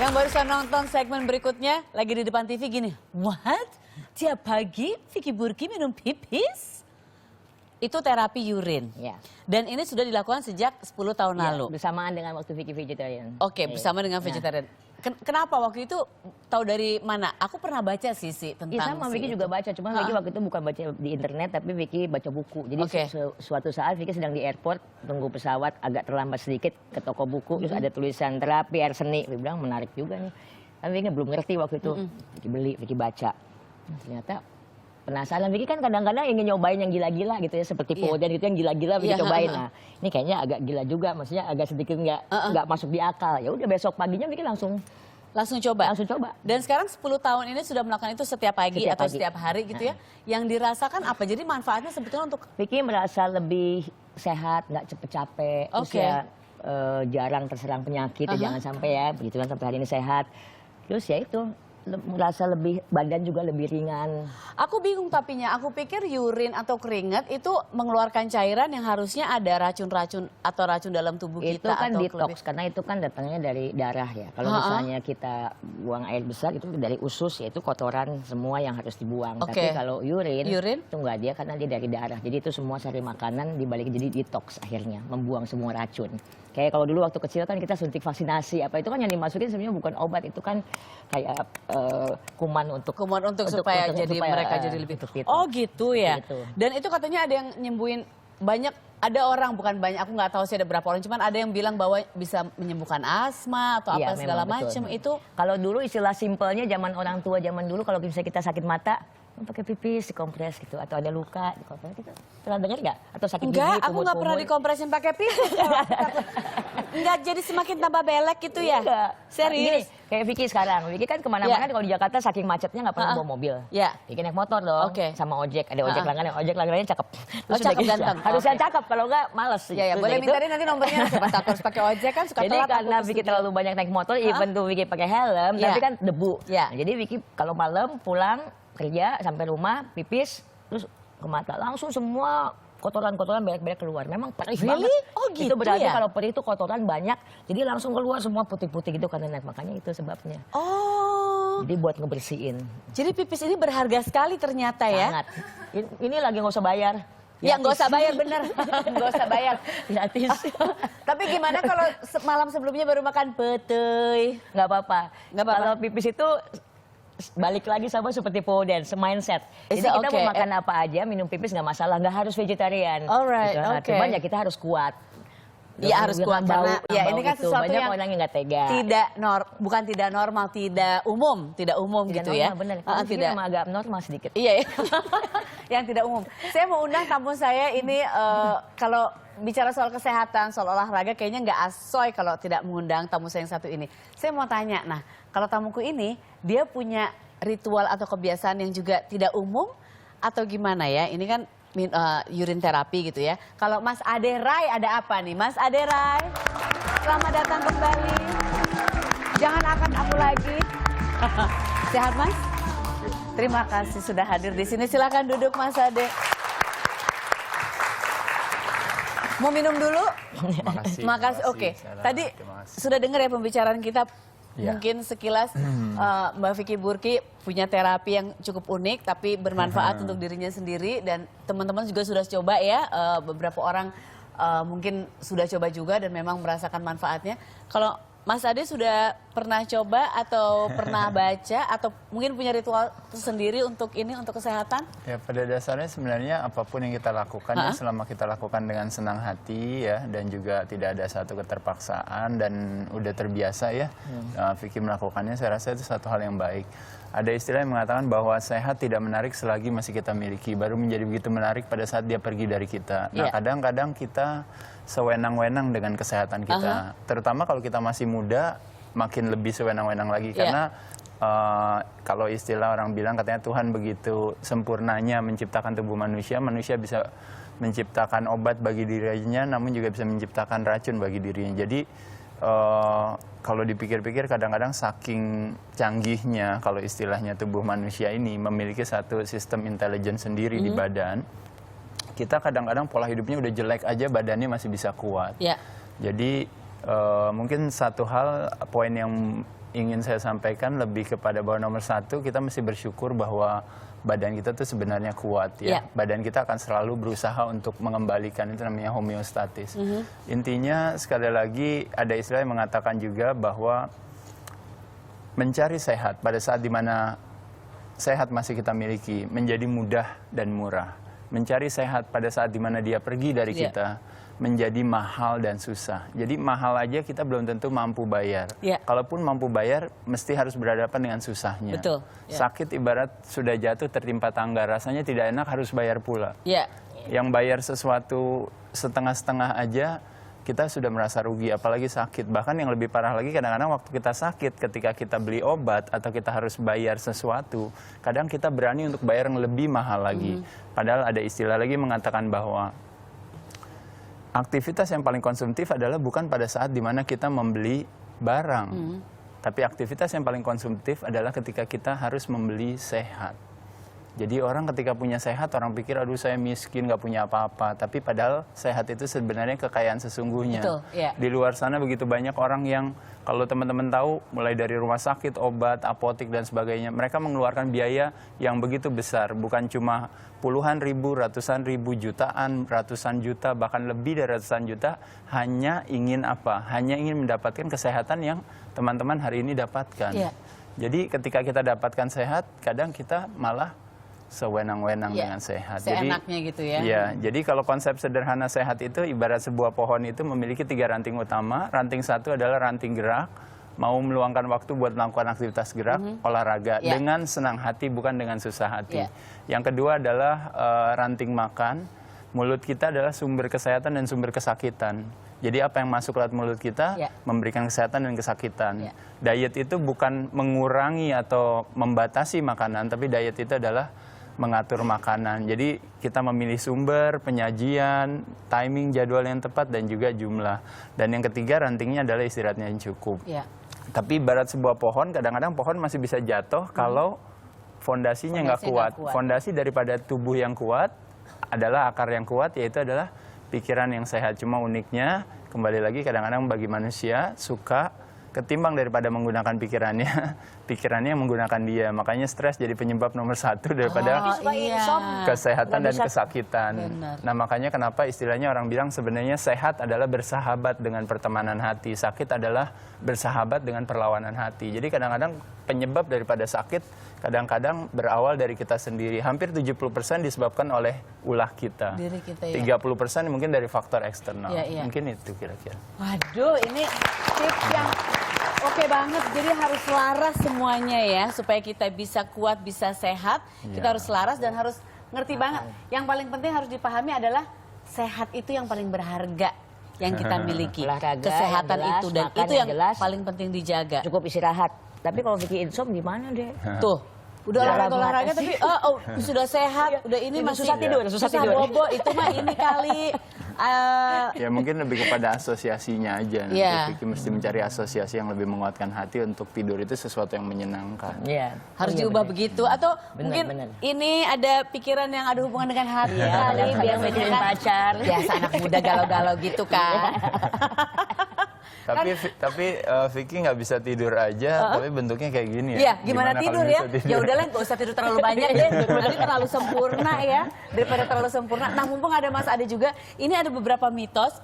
Yang barusan nonton segmen berikutnya, lagi di depan TV gini, what? Tiap pagi Vicky Burky minum pipis? Itu terapi urin. Ya. Dan ini sudah dilakukan sejak 10 tahun Ya, lalu. bersamaan dengan waktu Vicky vegetarian. Oke, Ya, bersama dengan ya. vegetarian. Kenapa waktu itu tahu dari mana? Aku pernah baca sih tentang Iya sama Vicky juga baca, cuma Vicky waktu itu bukan baca di internet tapi Vicky baca buku. Jadi Oke. suatu saat Vicky sedang di airport, tunggu pesawat agak terlambat sedikit ke toko buku, terus ada tulisan terapi air seni. Vicky bilang menarik juga nih. Tapi Vicky belum ngerti waktu itu. Vicky beli, Vicky baca. Ternyata penasaran, Vicky kan kadang-kadang ingin nyobain yang gila-gila gitu ya, seperti Poden gitu yang gila-gila Vicky cobain. Nah, ini kayaknya agak gila juga, maksudnya agak sedikit nggak masuk di akal. Ya udah besok paginya Vicky langsung coba. coba. Dan sekarang 10 tahun ini sudah melakukan itu setiap pagi atau setiap hari gitu ya. Yang dirasakan apa? Jadi manfaatnya sebetulnya untuk Vicky merasa lebih sehat, nggak cepet capek, terus ya jarang terserang penyakit, ya jangan sampai ya, begitu kan sampai hari ini sehat. Terus ya itu merasa lebih, badan juga lebih ringan. Aku bingung tapinya, aku pikir urin atau keringat itu mengeluarkan cairan yang harusnya ada racun-racun atau racun dalam tubuh Itu kita. kan atau detox, karena itu kan datangnya dari darah ya. Kalau misalnya kita buang air besar itu dari usus, ya itu kotoran semua yang harus dibuang. Tapi kalau urin itu enggak, dia karena dia dari darah. Jadi itu semua sari makanan dibalik jadi detox akhirnya, membuang semua racun. Kayak kalau dulu waktu kecil kan kita suntik vaksinasi, apa itu kan yang dimasukin sebenarnya bukan obat, itu kan kayak kuman untuk supaya mereka jadi lebih. Oh gitu ya. Gitu. Dan itu katanya ada yang nyembuhin banyak, ada orang, bukan banyak, aku nggak tahu sih ada berapa orang, cuman ada yang bilang bahwa bisa menyembuhkan asma atau apa segala macam. Itu kalau dulu istilah simpelnya zaman orang tua zaman dulu, kalau misalnya kita sakit mata pakai pipis dikompres gitu, atau ada luka dikompres gitu. Pernah dengar nggak? Atau sakit gigi? Enggak, aku nggak pernah dikompresin pakai pipis. Enggak, jadi semakin tambah belek gitu ya? Enggak. Serius? Gini, kayak Vicky sekarang. Vicky kan kemana-mana kalau di Jakarta saking macetnya nggak pernah bawa mobil. Iya. Vicky naik motor dong, sama ojek. Ada ojek langganan, ojek langganannya cakep. Terus cakep ganteng. Harusnya cakep, kalau nggak males. Ya, boleh minta nanti nomornya, siapa tahu harus pakai ojek kan suka jadi telat. karena Vicky terlalu banyak naik motor, even tuh Vicky pakai helm, tapi kan debu. Nah, jadi Vicky kalau malam pulang kerja sampai rumah pipis terus ke mata langsung semua kotoran-kotoran belek-belek keluar. Memang perih banget. Oh gitu. Itu berarti ya? kalau perih itu kotoran banyak, jadi langsung keluar semua putih-putih gitu karena makanya itu sebabnya. Oh. Jadi buat ngebersihin. Jadi pipis ini berharga sekali ternyata ya. Sangat. Ini lagi nggak usah bayar. Ya nggak usah bayar, bener. Nggak usah bayar. Gratis. Tapi gimana kalau malam sebelumnya baru makan petai? Nggak apa-apa. Nggak apa-apa. Kalau pipis itu balik lagi sama seperti Poden, mindset. Jadi kita mau makan apa aja, minum pipis nggak masalah, nggak harus vegetarian. Alright, gitu. Cuman ya kita harus kuat. Iya harus kuat karena ya ini kan gitu. sesuatu Banyak yang orang yang nggak tega. Bukan tidak normal, tidak umum gitu normal, ya. Bener. Tidak emang agak normal sedikit. Iya, yang tidak umum. Saya mau undang tamu saya ini kalau bicara soal kesehatan, soal olahraga kayaknya nggak asoy kalau tidak mengundang tamu saya yang satu ini. Saya mau tanya, nah kalau tamuku ini dia punya ritual atau kebiasaan yang juga tidak umum atau gimana ya? Ini kan urin terapi gitu ya. Kalau Mas Ade Rai ada apa nih? Mas Ade Rai, selamat datang kembali. Jangan akan aku lagi. Sehat Mas? Terima kasih sudah hadir di sini. Silakan duduk Mas Ade. Mau minum dulu? Makasih. Oke. Tadi sudah dengar ya pembicaraan kita. Mungkin sekilas Mbak Vicky Burky punya terapi yang cukup unik tapi bermanfaat untuk dirinya sendiri, dan teman-teman juga sudah coba ya, beberapa orang mungkin sudah coba juga dan memang merasakan manfaatnya. Kalau Mas Ade sudah pernah coba atau pernah baca atau mungkin punya ritual sendiri untuk ini, untuk kesehatan? Ya pada dasarnya sebenarnya apapun yang kita lakukan ya, selama kita lakukan dengan senang hati ya, dan juga tidak ada satu keterpaksaan dan udah terbiasa ya, Vicky melakukannya, saya rasa itu satu hal yang baik. Ada istilah yang mengatakan bahwa sehat tidak menarik selagi masih kita miliki, baru menjadi begitu menarik pada saat dia pergi dari kita. Nah kadang-kadang kita sewenang-wenang dengan kesehatan kita, terutama kalau kita masih muda, makin lebih sewenang-wenang lagi karena kalau istilah orang bilang katanya Tuhan begitu sempurnanya menciptakan tubuh manusia, manusia bisa menciptakan obat bagi dirinya, namun juga bisa menciptakan racun bagi dirinya. Jadi kalau dipikir-pikir kadang-kadang saking canggihnya kalau istilahnya tubuh manusia ini memiliki satu sistem intelijen sendiri di badan. Kita kadang-kadang pola hidupnya udah jelek aja badannya masih bisa kuat. Jadi Mungkin satu hal, poin yang ingin saya sampaikan lebih kepada bahwa nomor satu, kita mesti bersyukur bahwa badan kita tuh sebenarnya kuat ya. Badan kita akan selalu berusaha untuk mengembalikan, itu namanya homeostatis. Intinya sekali lagi ada istilah yang mengatakan juga bahwa mencari sehat pada saat dimana sehat masih kita miliki menjadi mudah dan murah. Mencari sehat pada saat dimana dia pergi dari kita menjadi mahal dan susah. Jadi mahal aja kita belum tentu mampu bayar. Kalaupun mampu bayar, mesti harus berhadapan dengan susahnya. Betul. Sakit ibarat sudah jatuh tertimpa tangga, rasanya tidak enak, harus bayar pula. Yang bayar sesuatu setengah-setengah aja, kita sudah merasa rugi, apalagi sakit. Bahkan yang lebih parah lagi, kadang-kadang waktu kita sakit, ketika kita beli obat atau kita harus bayar sesuatu, kadang kita berani untuk bayar yang lebih mahal lagi. Padahal ada istilah lagi mengatakan bahwa aktivitas yang paling konsumtif adalah bukan pada saat dimana kita membeli barang. Tapi aktivitas yang paling konsumtif adalah ketika kita harus membeli sehat. Jadi orang ketika punya sehat, orang pikir, aduh saya miskin, nggak punya apa-apa. Tapi padahal sehat itu sebenarnya kekayaan sesungguhnya. Di luar sana begitu banyak orang yang, kalau teman-teman tahu, mulai dari rumah sakit, obat, apotik, dan sebagainya, mereka mengeluarkan biaya yang begitu besar. Bukan cuma puluhan ribu, ratusan ribu, jutaan, ratusan juta, bahkan lebih dari ratusan juta, hanya ingin apa? Hanya ingin mendapatkan kesehatan yang teman-teman hari ini dapatkan. Jadi ketika kita dapatkan sehat, kadang kita malah sewenang-wenang dengan sehat. Seenaknya gitu ya. Iya, jadi kalau konsep sederhana sehat itu ibarat sebuah pohon itu memiliki 3 ranting utama. Ranting satu adalah ranting gerak, mau meluangkan waktu buat melakukan aktivitas gerak, olahraga dengan senang hati, bukan dengan susah hati. Yang kedua adalah ranting makan. Mulut kita adalah sumber kesehatan dan sumber kesakitan. Jadi apa yang masuk lewat mulut kita memberikan kesehatan dan kesakitan. Diet itu bukan mengurangi atau membatasi makanan, tapi diet itu adalah mengatur makanan. Jadi kita memilih sumber, penyajian, timing, jadwal yang tepat, dan juga jumlah. Dan yang ketiga, rantingnya adalah istirahatnya yang cukup. Tapi ibarat sebuah pohon, kadang-kadang pohon masih bisa jatuh kalau fondasinya nggak kuat. Fondasi daripada tubuh yang kuat adalah akar yang kuat, yaitu adalah pikiran yang sehat. Cuma uniknya, kembali lagi kadang-kadang bagi manusia suka ketimbang daripada menggunakan pikirannya yang menggunakan dia. Makanya stres jadi penyebab nomor 1 daripada kesehatan dan kesakitan. Nah makanya kenapa istilahnya orang bilang sebenarnya sehat adalah bersahabat dengan pertemanan hati. Sakit adalah bersahabat dengan perlawanan hati. Jadi kadang-kadang penyebab daripada sakit kadang-kadang berawal dari kita sendiri. Hampir 70% disebabkan oleh ulah kita. Diri kita, 30% mungkin dari faktor eksternal. Mungkin itu kira-kira. Waduh, ini tips yang oke banget. Jadi harus laras semuanya ya, supaya kita bisa kuat, bisa sehat. Kita harus laras dan harus ngerti banget. Yang paling penting harus dipahami adalah sehat itu yang paling berharga yang kita miliki. Kesehatan jelas, itu, dan itu yang jelas, paling penting dijaga. Cukup istirahat. Tapi kalau Vicky insom gimana deh? Tuh, udah olahraga tapi sudah sehat, udah ini masih susah tidur. bobo, itu mah ini kali. Ya mungkin lebih kepada asosiasinya aja. Vicky mesti mencari asosiasi yang lebih menguatkan hati untuk tidur itu sesuatu yang menyenangkan. Harus diubah begitu, atau mungkin ini ada pikiran yang ada hubungan dengan hati kali, biar mikirin pacar. Biasa anak muda galau-galau gitu kan. Tapi Vicky nggak bisa tidur aja, tapi bentuknya kayak gini ya. Iya, gimana tidur ya? Ya udahlah, nggak usah tidur terlalu banyak deh. Nanti terlalu sempurna ya, daripada terlalu sempurna. Nah, mumpung ada Mas Ade juga, ini ada beberapa mitos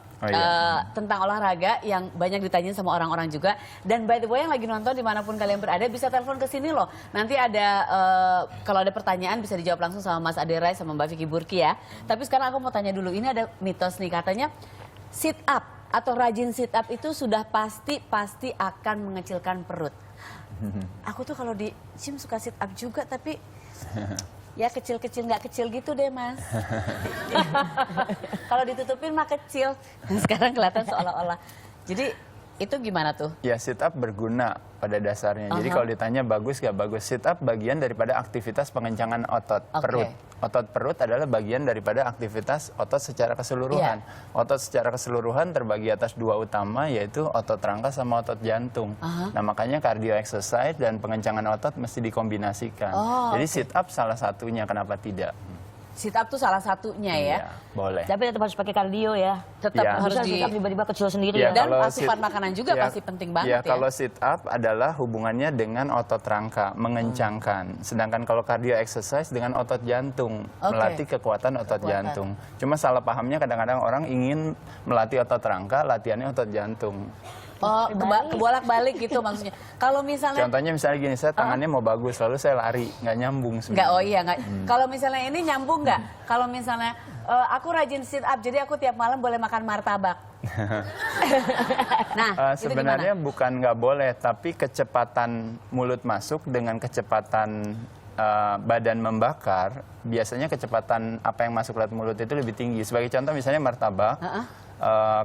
tentang olahraga yang banyak ditanyain sama orang-orang juga. Dan by the way, yang lagi nonton dimanapun kalian berada, bisa telepon ke sini loh. Nanti ada, kalau ada pertanyaan bisa dijawab langsung sama Mas Ade Rai sama Mbak Vicky Burki ya. Tapi sekarang aku mau tanya dulu, ini ada mitos nih, katanya sit up atau rajin sit up itu sudah pasti akan mengecilkan perut. Aku tuh kalau di gym suka sit up juga, tapi ya kecil-kecil nggak kecil gitu deh Mas. Kalau ditutupin mah kecil. Sekarang kelihatan seolah-olah. Jadi itu gimana tuh? Ya, sit up berguna pada dasarnya. Jadi kalau ditanya bagus gak bagus, sit up bagian daripada aktivitas pengencangan otot perut. Otot perut adalah bagian daripada aktivitas otot secara keseluruhan. Otot secara keseluruhan terbagi atas 2 utama, yaitu otot rangka sama otot jantung. Nah makanya cardio exercise dan pengencangan otot mesti dikombinasikan. Jadi sit up salah satunya, kenapa tidak? sit up tuh salah satunya ya. Iya, boleh. Tapi tetap harus pakai kardio ya. Tetap Iya. harus Bisa di sit up tiba-tiba kecil sendiri Iya, ya. dan kalau asupan sit- makanan juga Ya, pasti penting banget ya. ya. Kalau sit up adalah hubungannya dengan otot rangka, mengencangkan. Sedangkan kalau cardio exercise dengan otot jantung, Oke. melatih kekuatan otot Kekuatan. jantung. Cuma salah pahamnya kadang-kadang orang ingin melatih otot rangka, latihannya otot jantung. Oh, kebolak-balik gitu maksudnya. Kalau misalnya Contohnya misalnya gini, saya tangannya mau bagus, lalu saya lari, nggak nyambung nggak, sebenarnya. oh iya nggak. Kalau misalnya ini nyambung nggak? Kalau misalnya aku rajin sit up, jadi aku tiap malam boleh makan martabak. Nah, itu Sebenarnya gimana? bukan nggak boleh, tapi kecepatan mulut masuk dengan kecepatan badan membakar, biasanya kecepatan apa yang masuk lewat mulut itu lebih tinggi. Sebagai contoh misalnya martabak,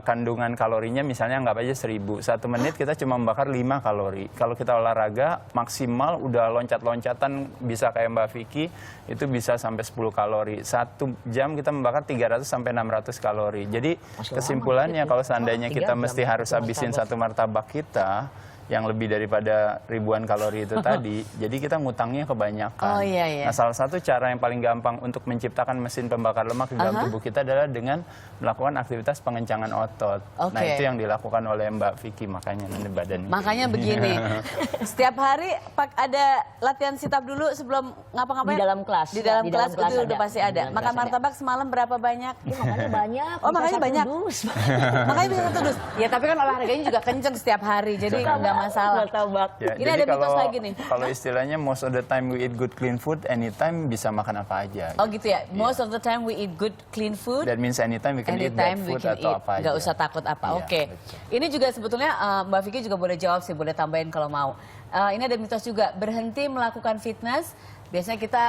kandungan kalorinya misalnya anggap aja 1000. 1 menit kita cuma membakar 5 kalori. Kalau kita olahraga maksimal udah loncat-loncatan bisa kayak Mbak Vicky, itu bisa sampai 10 kalori. 1 jam kita membakar 300 sampai 600 kalori. Jadi kesimpulannya kalau seandainya 3 kita jam mesti harus satu habisin martabak. satu martabak kita yang lebih daripada ribuan kalori itu tadi, jadi kita ngutangnya kebanyakan. Oh, iya, iya. Nah, salah satu cara yang paling gampang untuk menciptakan mesin pembakar lemak di dalam tubuh kita adalah dengan melakukan aktivitas pengencangan otot. Nah, Oke. itu yang dilakukan oleh Mbak Vicky, makanya nanti badannya. Makanya begini, setiap hari ada latihan sit up dulu sebelum ngapa-ngapain? Di dalam kelas. Di dalam Di dalam kelas kelas itu ada. udah pasti Di ada. dalam Makan kelas ada. martabak semalam berapa banyak? Ya, makanya banyak. Oh, makanya Bisa banyak. satu dus. Makanya bisa satu dus. Ya tapi kan olahraganya juga kenceng setiap hari, jadi nggak masalah. Martabak. Ya, Ini jadi ada mitos lagi nih. Kalau istilahnya most of the time we eat good clean food, anytime bisa makan apa aja. Oh gitu ya. Most of the time we eat good clean food. That means anytime we can eat bad Anytime we food can atau eat, apa aja. nggak usah takut apa. Iya, Oke. betul. Ini juga sebetulnya Mbak Vicky juga boleh jawab sih, boleh tambahin kalau mau. Ini ada mitos juga, berhenti melakukan fitness. Biasanya kita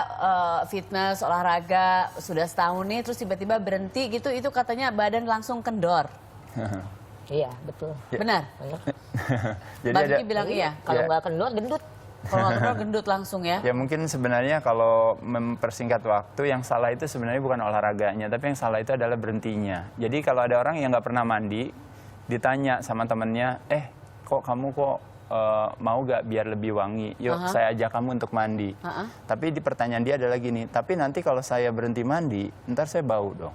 fitness, olahraga sudah setahun nih, terus tiba-tiba berhenti gitu, itu katanya badan langsung kendor. Iya, betul. Benar? Jadi Mbak ada, Vicky bilang iya. Kalau Ya. nggak kendor, gendut. Kalau nggak kendor gendut langsung ya. ya mungkin sebenarnya kalau mempersingkat waktu, yang salah itu sebenarnya bukan olahraganya, tapi yang salah itu adalah berhentinya. Jadi kalau ada orang yang nggak pernah mandi, ditanya sama temennya, kok kamu mau gak biar lebih wangi? Yuk saya ajak kamu untuk mandi. Tapi di pertanyaan dia adalah gini, tapi nanti kalau saya berhenti mandi, ntar saya bau dong.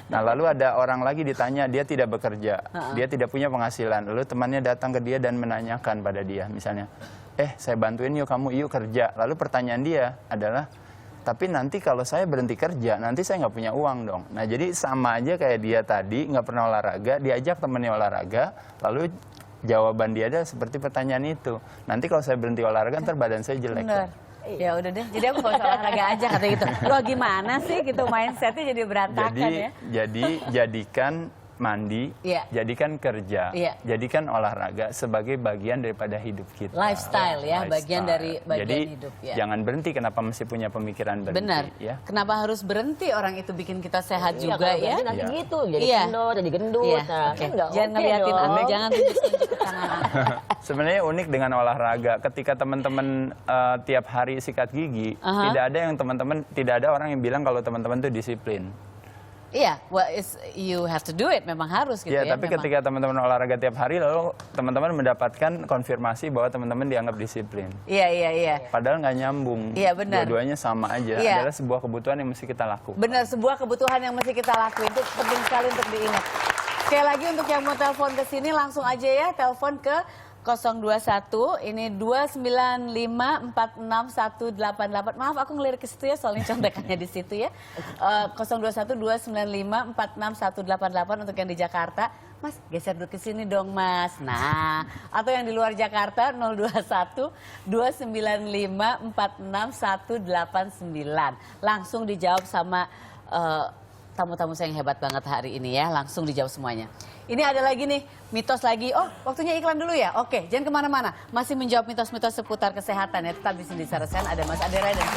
Nah lalu ada orang lagi ditanya, dia tidak bekerja, dia tidak punya penghasilan. Lalu temannya datang ke dia dan menanyakan pada dia, misalnya, saya bantuin yuk kamu yuk kerja. Lalu pertanyaan dia adalah, tapi nanti kalau saya berhenti kerja, nanti saya nggak punya uang dong. Nah jadi sama aja kayak dia tadi, nggak pernah olahraga, diajak temennya olahraga, lalu jawaban dia adalah seperti pertanyaan itu. Nanti kalau saya berhenti olahraga, ntar badan saya jelek. Benar. Ya udah deh, jadi aku nggak usah olahraga aja kata gitu. Loh gimana sih gitu, mindsetnya jadi berantakan ya. Jadi jadikan mandi, Iya. jadikan kerja, Iya. jadikan olahraga sebagai bagian daripada hidup kita. Lifestyle ya, bagian dari bagian Jadi, hidup ya. jangan berhenti, kenapa mesti punya pemikiran berhenti? Benar. Ya? Kenapa harus berhenti? Orang itu bikin kita sehat Iya, juga kalau ya. berhenti nanti Iya. gitu, jadi Iya. kendor, jadi gendut. Iya, Nah, oke. kan nggak Jangan oke ngeliatin dong. aku, jangan tunjuk-tunjuk ke tangan aku. Sebenarnya unik dengan olahraga. Ketika teman-teman tiap hari sikat gigi, tidak ada orang yang bilang kalau teman-teman itu disiplin. Iya, well, you have to do it, memang harus gitu Ya, ya. tapi memang. ketika teman-teman olahraga tiap hari, lalu teman-teman mendapatkan konfirmasi bahwa teman-teman dianggap disiplin. Iya. Padahal nggak nyambung. Iya, benar. Dua-duanya sama aja. Iya. Adalah sebuah kebutuhan yang mesti kita lakukan. Benar, sebuah kebutuhan yang mesti kita lakuin, itu penting sekali untuk diingat. Sekali lagi untuk yang mau telepon ke sini langsung aja ya, telepon ke 021, ini 295461188. Maaf aku ngelirik ke situ ya, soalnya contekannya di situ ya. 021 295461188 untuk yang di Jakarta. Mas, geser dulu ke sini dong Mas. Nah, atau yang di luar Jakarta 021 295461189. Langsung dijawab sama tamu-tamu saya yang hebat banget hari ini ya, langsung dijawab semuanya. Ini ada lagi nih, mitos lagi. Oh, waktunya iklan dulu ya? Oke, jangan kemana-mana. Masih menjawab mitos-mitos seputar kesehatan ya. Tetap di sini di Sarasen, ada Mas Adera dan